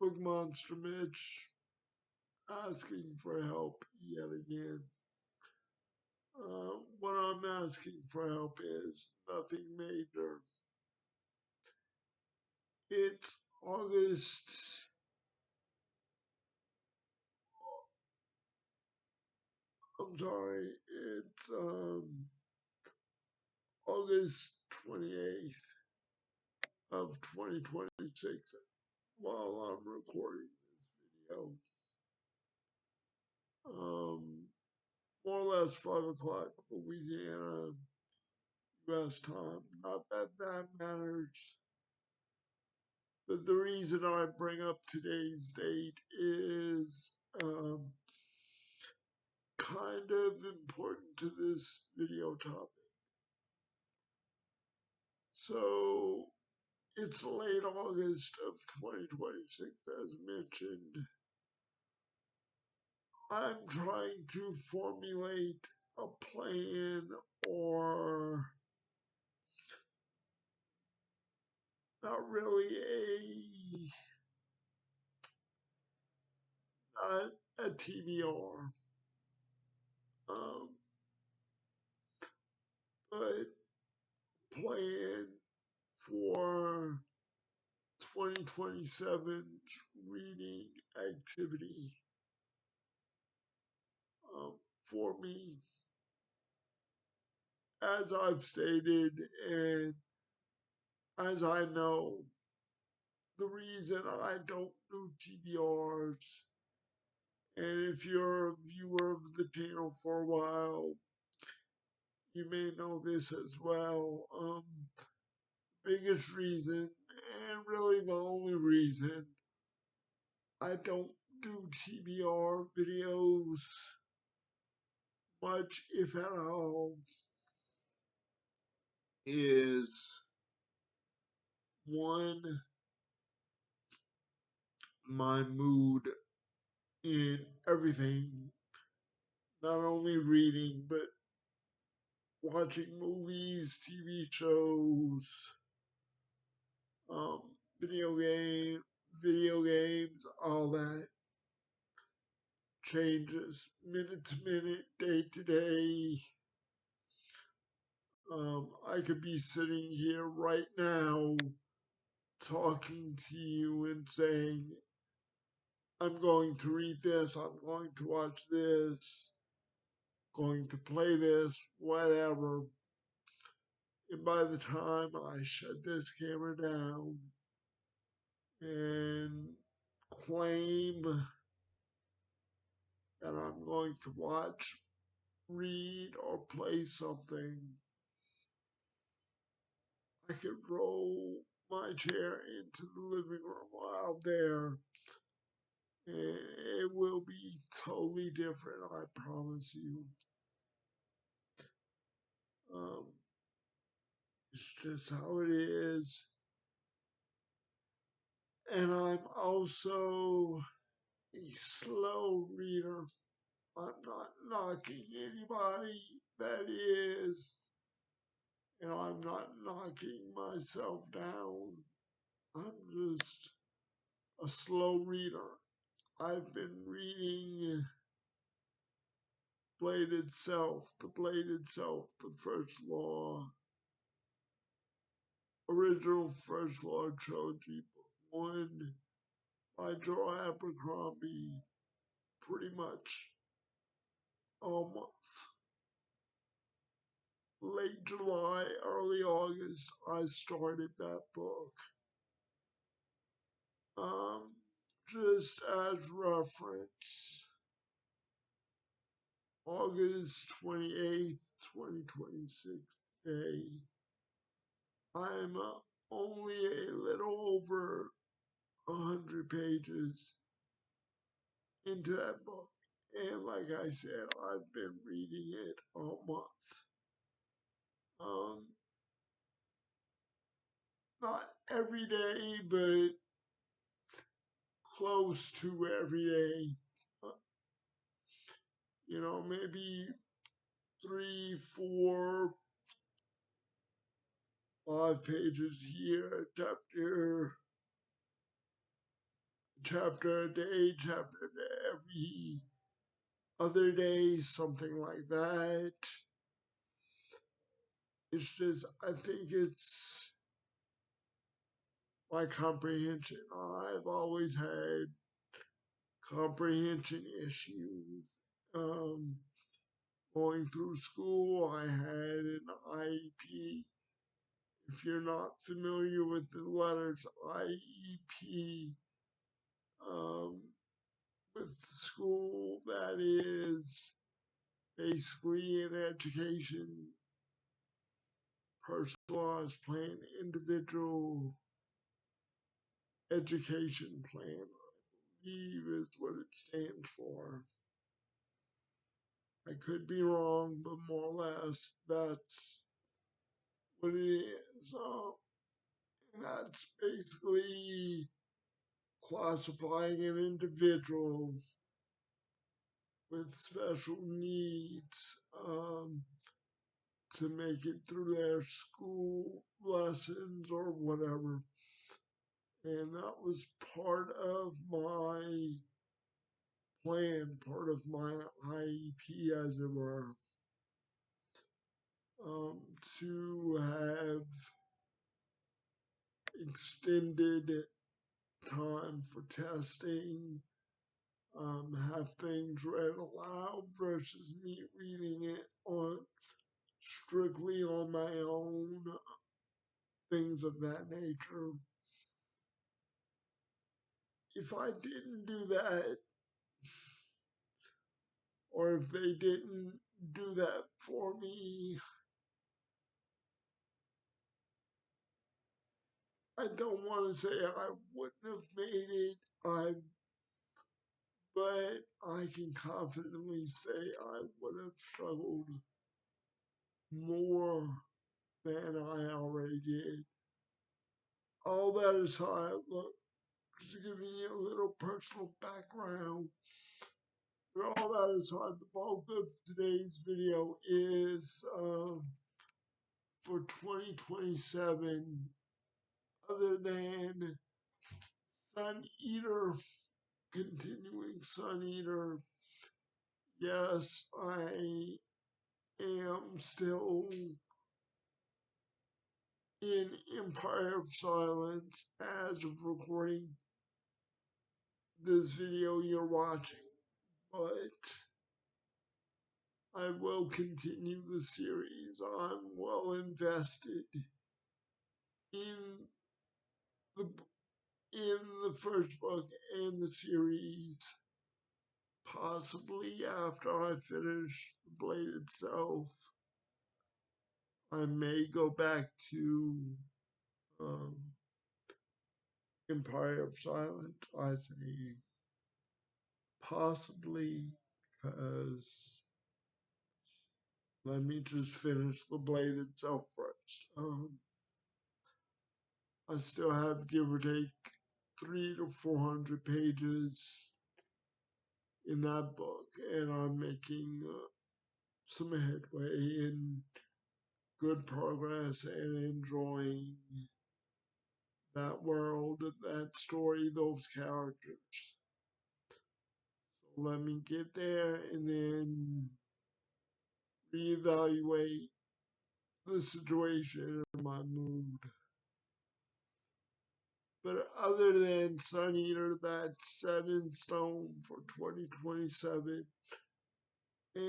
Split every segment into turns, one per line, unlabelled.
Book Monster Mitch asking for help yet again. What I'm asking for help is nothing major. It's August. I'm sorry. It's August 28th of 2026 while I'm recording this video. More or less 5 o'clock Louisiana US time. Not that that matters. But the reason I bring up today's date is kind of important to this video topic. So it's late August of 2026, as mentioned. I'm trying to formulate a plan or not really not a TBR, but plan for 2027 reading activity for me. As I've stated, and as I know, the reason I don't do TBRs, and if you're a viewer of the channel for a while, you may know this as well. Biggest reason, and really the only reason, I don't do TBR videos much, if at all, is one, my mood in everything, not only reading, but watching movies, TV shows, um, video video games, all that changes minute to minute, day to day. I could be sitting here right now talking to you and saying, I'm going to read this, I'm going to watch this, going to play this, whatever. And by the time I shut this camera down and claim that I'm going to watch, read, or play something, I could roll my chair into the living room out there, and it will be totally different, I promise you. Um, it's just how it is. And I'm also a slow reader. I'm not knocking anybody that is, and I'm not knocking myself down. I'm just a slow reader. I've been reading Bladed Self, The Bladed Self, the First Law, original First Law trilogy, book 1 by Joe Abercrombie, pretty much all month. Late July, early August, I started that book. Just as reference, August 28th, 2026 day, I'm only a little over 100 pages into that book. And like I said, I've been reading it all month. Not every day, but close to every day. Maybe 3, 4, 5 pages here, chapter a day, chapter every other day, something like that. It's just, I think it's my comprehension. I've always had comprehension issues. Um, Going through school, I had an IEP. If you're not familiar with the letters IEP, um, with school, that is basically an education, personalized plan, individual education plan, I believe is what it stands for. I could be wrong, but more or less that's what it is. And that's basically classifying an individual with special needs to make it through their school lessons or whatever. And that was part of my plan, part of my IEP, as it were, to have extended time for testing, have things read aloud versus me reading it on strictly on my own, things of that nature. If I didn't do that, or if they didn't do that for me, I don't want to say I wouldn't have made it. But I can confidently say I would have struggled more than I already did. All that is how I look. Just giving you a little personal background. But all that aside, the bulk of today's video is for 2027. Other than Sun Eater, continuing Sun Eater, yes, I am still in Empire of Silence as of recording this video you're watching, but I will continue the series. I'm well invested in the in the first book and the series. Possibly after I finish the Blade itself, I may go back to um, Empire of Silence. I say possibly because let me just finish the Blade itself first. I still have, give or take, 300 to 400 pages in that book, and I'm making some headway and good progress and enjoying that world, that story, those characters. So let me get there and then reevaluate the situation and my mood. But other than Sun Eater, that's set in stone for 2027. And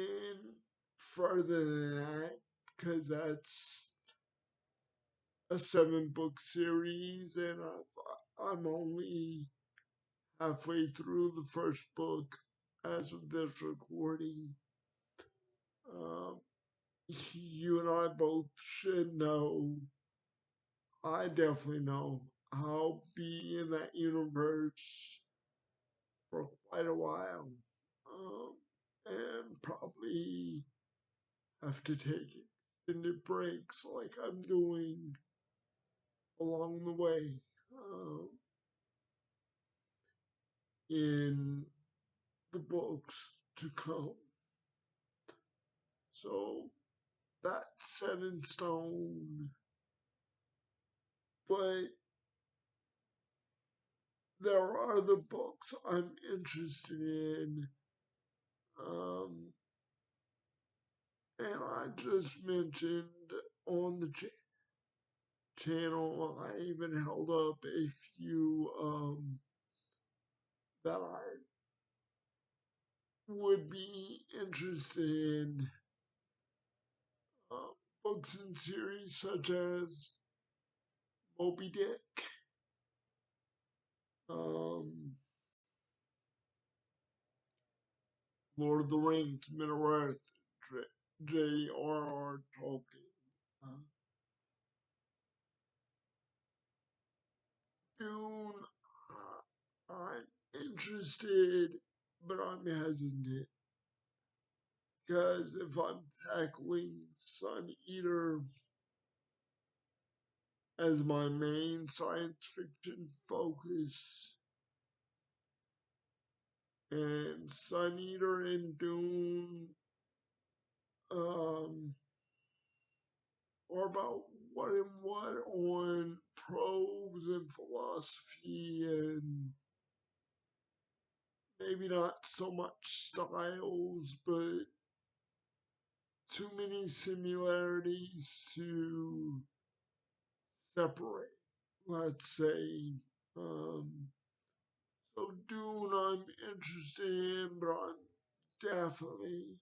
further than that, because that's a 7-book series, and I'm only halfway through the first book as of this recording. Um, you and I both should know, I definitely know, I'll be in that universe for quite a while. And probably have to take extended breaks like I'm doing along the way in the books to come. So that's set in stone. But there are other books I'm interested in. Um, and I just mentioned on the channel, I even held up a few that I would be interested in, uh, books and series such as Moby Dick, um, Lord of the Rings, Middle Earth, J.R.R. Tolkien. Uh, Dune, I'm interested, but I'm hesitant because if I'm tackling Sun Eater as my main science fiction focus, and Sun Eater and Dune um, are about what and what on prose and philosophy and maybe not so much styles, but too many similarities to separate, let's say. Um, so Dune I'm interested in, but I'm definitely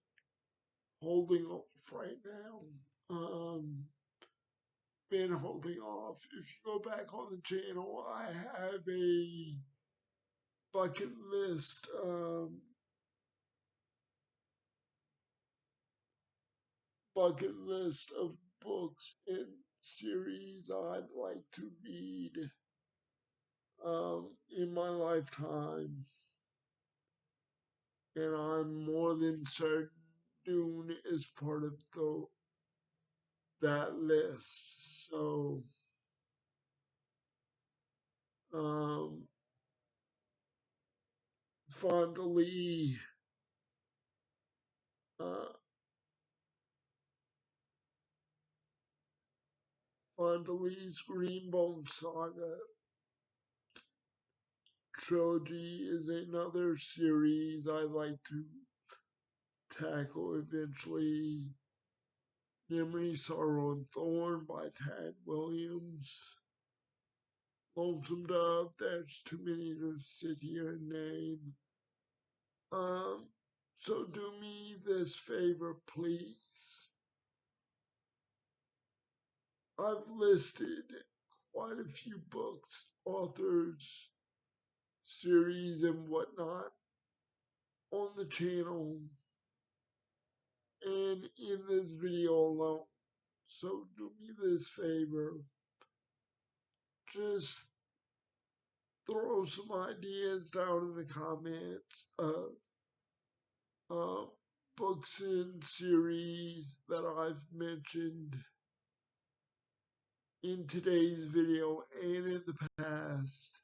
holding off right now. Been holding off. If you go back on the channel, I have a bucket list, of books and series I'd like to read in my lifetime, and I'm more than certain Dune is part of that list. So, um, Fonda Lee, uh, Fonda Lee's Greenbone Saga trilogy is another series I'd like to tackle eventually. Memory, Sorrow, and Thorn by Tad Williams. Lonesome Dove, there's too many to sit here and name. Um, so do me this favor, please. I've listed quite a few books, authors, series, and whatnot on the channel and in this video alone. So do me this favor, just throw some ideas down in the comments of uh, books and series that I've mentioned in today's video and in the past,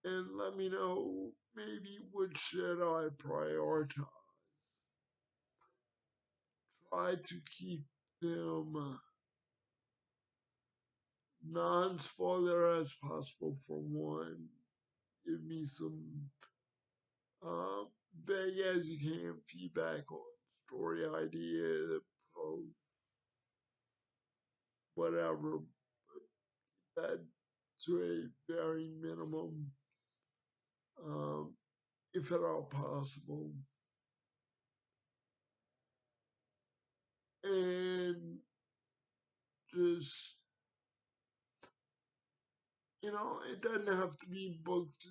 and let me know maybe which should I prioritize. Try to keep them non-spoiler as possible for one. Give me some uh, vague as you can feedback on story idea, pro, whatever. That to a very minimum, um, if at all possible. And just, it doesn't have to be books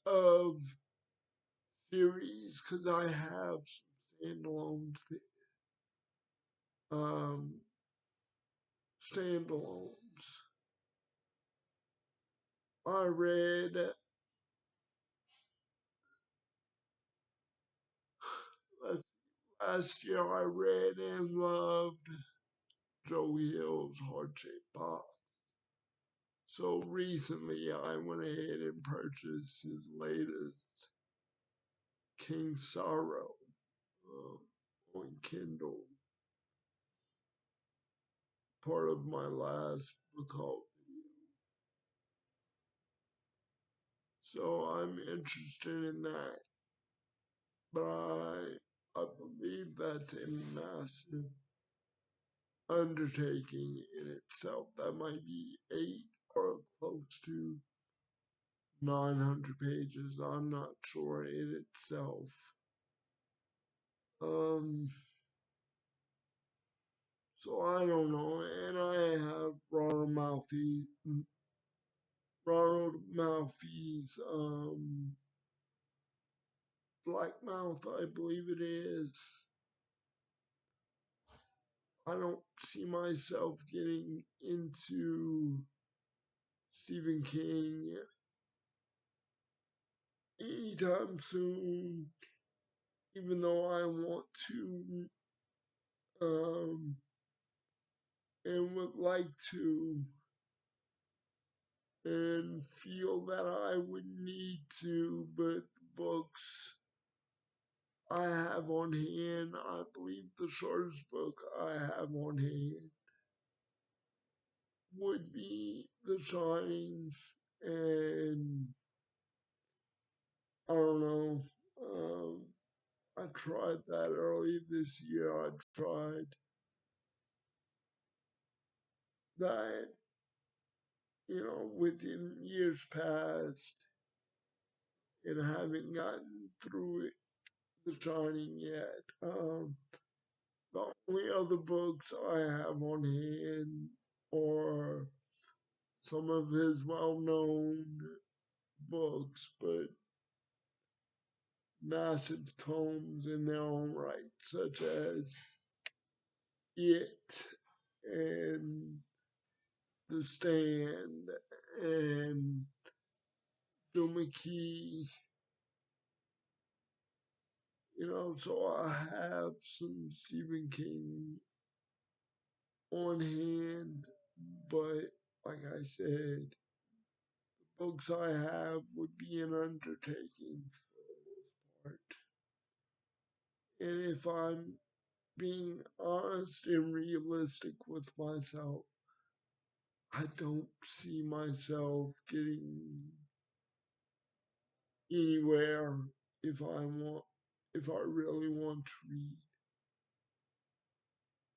of series, because I have some um, standalones. I read, last year I read and loved Joe Hill's Heart Shaped Box. So recently I went ahead and purchased his latest King Sorrow on Kindle. Part of my last book haul video. So I'm interested in that. But I believe that's a massive undertaking in itself. That might be 8 or close to 900 pages. I'm not sure in itself. So I don't know, and I have Ronald Malfi's Black Mouth, I believe it is. I don't see myself getting into Stephen King anytime soon, even though I want to and would like to and feel that I would need to, but the books I have on hand, I believe the shortest book I have on hand would be The Shining, and I don't know. I tried that early this year. I tried that, within years past, and I haven't gotten through it, The Shining yet. The only other books I have on hand are some of his well-known books, but massive tomes in their own right, such as It and The Stand and Joe McKee. So I have some Stephen King on hand, but like I said, books I have would be an undertaking for the most part. And if I'm being honest and realistic with myself, I don't see myself getting anywhere if I really want to read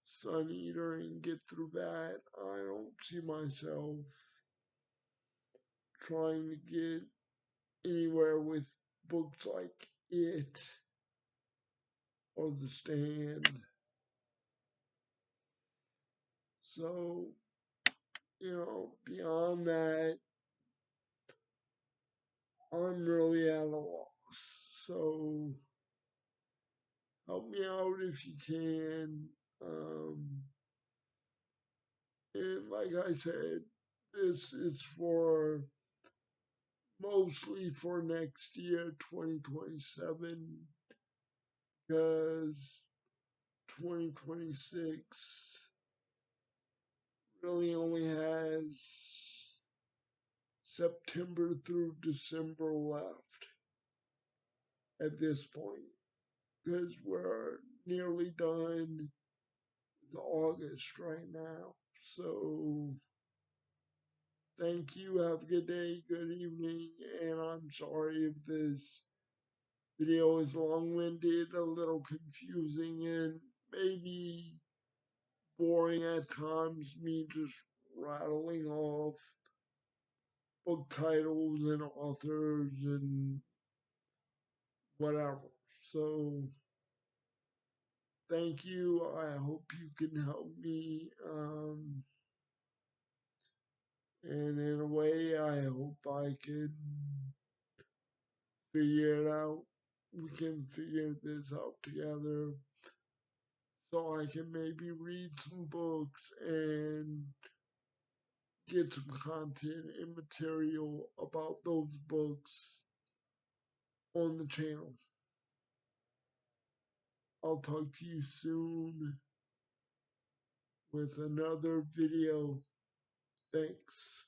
Sun Eater and get through that. I don't see myself trying to get anywhere with books like It or The Stand. So, beyond that, I'm really at a loss. So, help me out if you can. And like I said, this is mostly for next year, 2027, because 2026 really only has September through December left at this point, because we're nearly done with August right now. So, thank you. Have a good day, good evening, and I'm sorry if this video is long-winded, a little confusing, and maybe boring at times, me just rattling off book titles and authors and whatever. So, thank you. I hope you can help me. And in a way, I hope I can figure it out. We can figure this out together. So I can maybe read some books and get some content and material about those books on the channel. I'll talk to you soon with another video. Thanks.